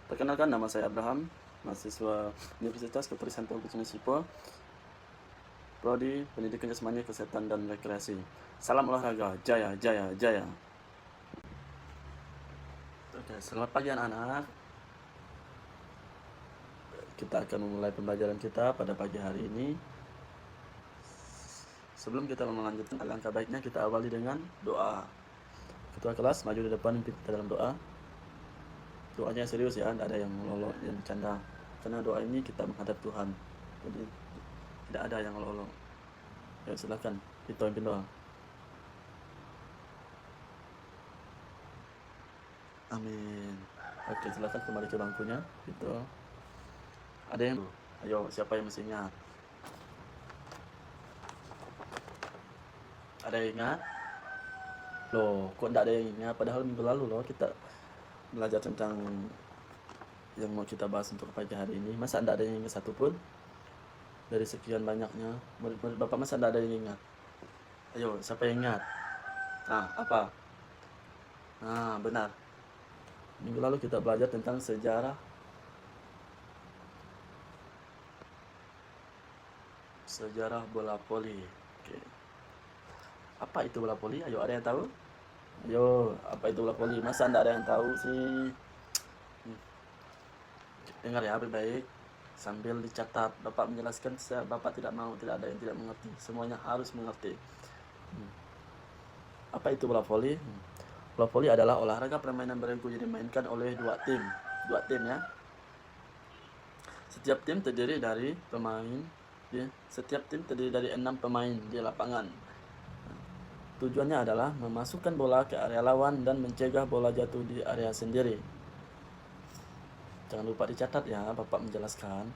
Perkenalkan, nama saya Abraham, mahasiswa Universitas Keprisantauan Sipo, Prodi Pendidikan Jasmani, Kesehatan dan Rekreasi. Salam olahraga, jaya, jaya, jaya. Oke, selamat pagi anak-anak. Kita akan memulai pembelajaran kita pada pagi hari ini. Sebelum kita melanjutkan, alangkah baiknya kita awali dengan doa. Ketua kelas maju di depan pimpin kita dalam doa. Doanya serius ya, tidak ada yang lolo, yang bercanda. Karena doa ini kita menghadap Tuhan, jadi tidak ada yang lolo. Ya, silakan kita pimpin doa. Amin. Oke, silakan kembali ke bangkunya. Gitu. Ada yang, ayo, siapa yang masih ingat? Ada yang ingat? Loh, kok tidak ada yang ingat? Padahal minggu lalu loh kita belajar tentang yang mau kita bahas untuk pagi hari ini. Masa tidak ada yang ingat satupun? Dari sekian banyaknya murid-murid Bapak, masa tidak ada yang ingat? Ayo, siapa yang ingat? Nah, apa? Nah, benar. Minggu lalu kita belajar tentang sejarah bola voli. Oke. Apa itu bola voli? Ayo, ada yang tahu? Ayo, apa itu bola voli? Masa tidak ada yang tahu sih? Dengar ya, baik-baik. Sambil dicatat, Bapak menjelaskan, Bapak tidak mau, tidak ada yang tidak mengerti. Semuanya harus mengerti. Apa itu bola voli? Bola voli adalah olahraga permainan beregu yang dimainkan oleh dua tim ya. Setiap tim terdiri dari 6 pemain di lapangan. Tujuannya adalah memasukkan bola ke area lawan dan mencegah bola jatuh di area sendiri. Jangan lupa dicatat ya, Bapak menjelaskan.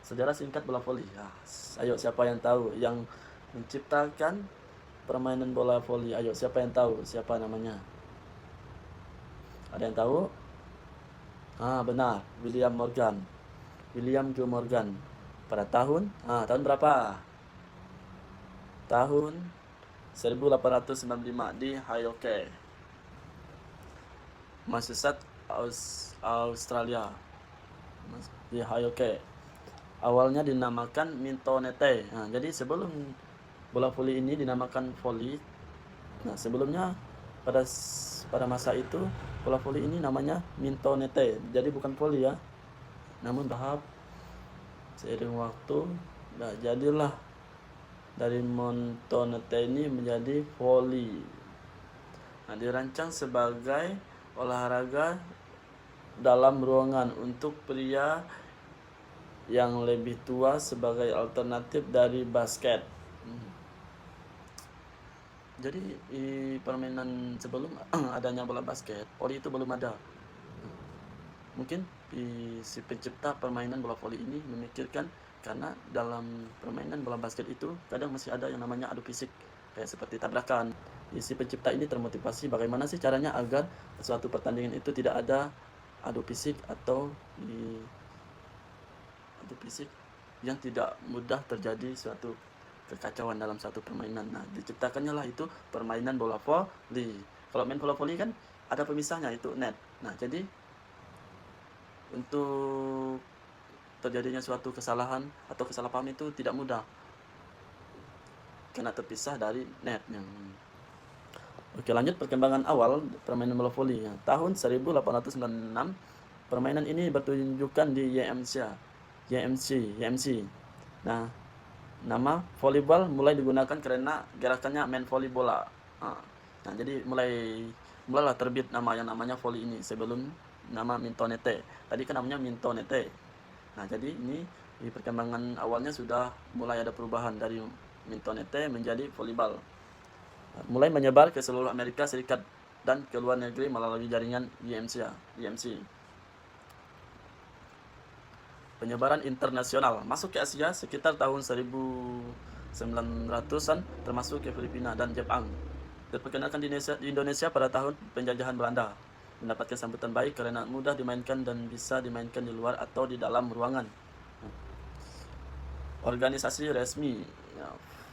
Sejarah singkat bola voli. Ya, ayo, siapa yang tahu yang menciptakan permainan bola voli? Ayo, siapa yang tahu? Siapa namanya? Ada yang tahu? Benar, William Joe Morgan. Pada tahun berapa? Tahun 1895 di Hawaii, Massachusetts, Australia. Di Hawaii. Awalnya dinamakan mintonete. Jadi sebelum bola voli ini dinamakan voli, sebelumnya pada masa itu bola voli ini namanya mintonete. Jadi bukan voli ya. Namun tahap seiring waktu, jadilah dari mintonete ini menjadi voli. Dirancang sebagai olahraga dalam ruangan untuk pria yang lebih tua sebagai alternatif dari basket. Jadi permainan sebelum adanya bola basket, voli itu belum ada. Mungkin si pencipta permainan bola voli ini memikirkan, karena dalam permainan bola basket itu kadang masih ada yang namanya adu fisik, kayak seperti tabrakan. Si pencipta ini termotivasi bagaimana sih caranya agar suatu pertandingan itu tidak ada adu fisik atau adu fisik yang tidak mudah terjadi suatu kekacauan dalam satu permainan. Diciptakannya lah itu permainan bola voli. Kalau main bola voli kan ada pemisahnya, itu net. Jadi untuk terjadinya suatu kesalahan atau kesalahpahaman itu tidak mudah karena terpisah dari netnya. Oke, lanjut perkembangan awal permainan bola voli. Tahun 1896 permainan ini bertunjukkan di YMC. Nama volleyball mulai digunakan karena gerakannya main volley bola. Jadi mulailah terbit nama yang namanya volley ini sebelum nama mintonete. Tadi kan namanya mintonete. Jadi ini di perkembangan awalnya sudah mulai ada perubahan dari mintonete menjadi volleyball. Mulai menyebar ke seluruh Amerika Serikat dan ke luar negeri melalui jaringan YMC. Penyebaran internasional masuk ke Asia sekitar tahun 1900-an, termasuk ke Filipina dan Jepang. Diperkenalkan di Indonesia pada tahun penjajahan Belanda. Mendapatkan sambutan baik karena mudah dimainkan dan bisa dimainkan di luar atau di dalam ruangan. Organisasi resmi,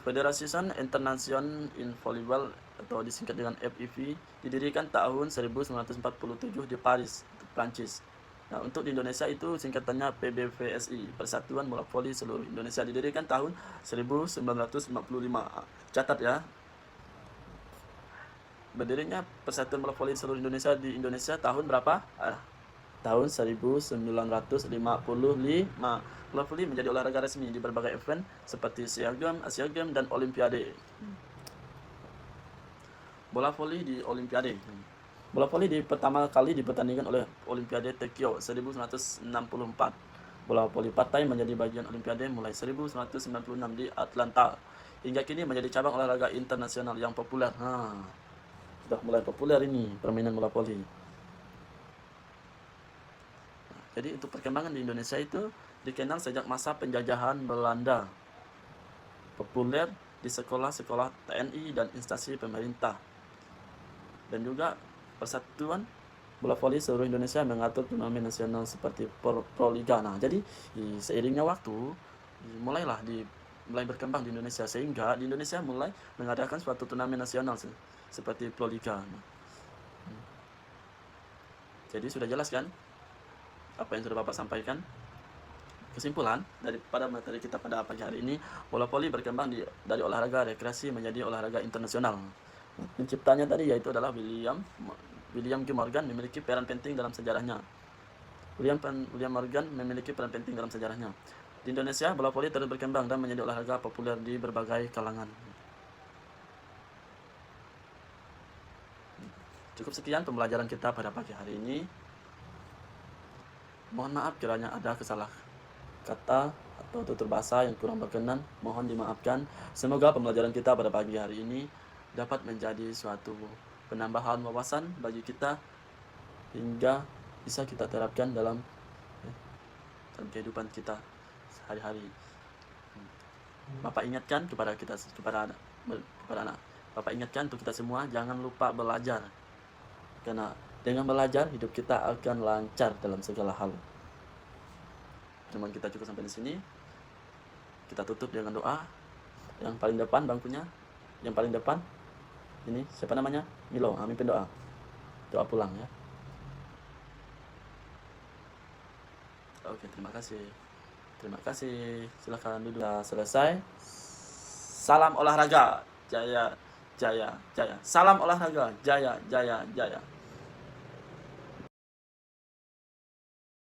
Federation International in Volleyball atau disingkat dengan FIV didirikan tahun 1947 di Paris, Prancis. Nah, untuk di Indonesia itu singkatannya PBVSI, Persatuan Bola Voli Seluruh Indonesia, didirikan tahun 1955. Catat ya, berdirinya Persatuan Bola Voli Seluruh Indonesia di Indonesia tahun berapa? Tahun 1955. Bola voli menjadi olahraga resmi di berbagai event seperti Asia Games, dan Olimpiade. Bola voli di Olimpiade. Bola voli pertama kali dipertandingkan oleh Olimpiade Tokyo 1964. Bola voli partai menjadi bagian Olimpiade mulai 1996 di Atlanta. Hingga kini menjadi cabang olahraga internasional yang populer. Sudah mulai populer ini permainan bola voli. Jadi untuk perkembangan di Indonesia itu dikenal sejak masa penjajahan Belanda. Populer di sekolah-sekolah TNI dan instansi pemerintah. Dan juga Persatuan Bola Voli Seluruh Indonesia mengatur turnamen nasional seperti Proliga. Nah, jadi seiringnya waktu mulai berkembang di Indonesia, sehingga di Indonesia mulai mengadakan suatu turnamen nasional seperti Proliga. Jadi sudah jelas kan apa yang sudah Bapak sampaikan? Kesimpulan daripada materi kita pada pagi hari ini, bola voli berkembang dari olahraga rekreasi menjadi olahraga internasional. Penciptanya tadi yaitu adalah William G. Morgan memiliki peran penting dalam sejarahnya. William Morgan memiliki peran penting dalam sejarahnya. Di Indonesia, bola voli terus berkembang dan menjadi olahraga populer di berbagai kalangan. Cukup sekian pembelajaran kita pada pagi hari ini. Mohon maaf kiranya ada kesalah kata atau tutur bahasa yang kurang berkenan, mohon dimaafkan. Semoga pembelajaran kita pada pagi hari ini dapat menjadi suatu penambahan wawasan bagi kita hingga bisa kita terapkan dalam kehidupan kita sehari-hari. Bapak ingatkan kepada anak. Bapak ingatkan untuk kita semua jangan lupa belajar. Karena dengan belajar hidup kita akan lancar dalam segala hal. Cuman kita cukup sampai di sini. Kita tutup dengan doa. Yang paling depan bangkunya, yang paling depan ini siapa namanya? Milo, mimpin doa. Doa pulang ya. Oke, terima kasih. Terima kasih. Silakan duduk. Sudah selesai. Salam olahraga. Jaya, jaya, jaya. Salam olahraga. Jaya, jaya, jaya.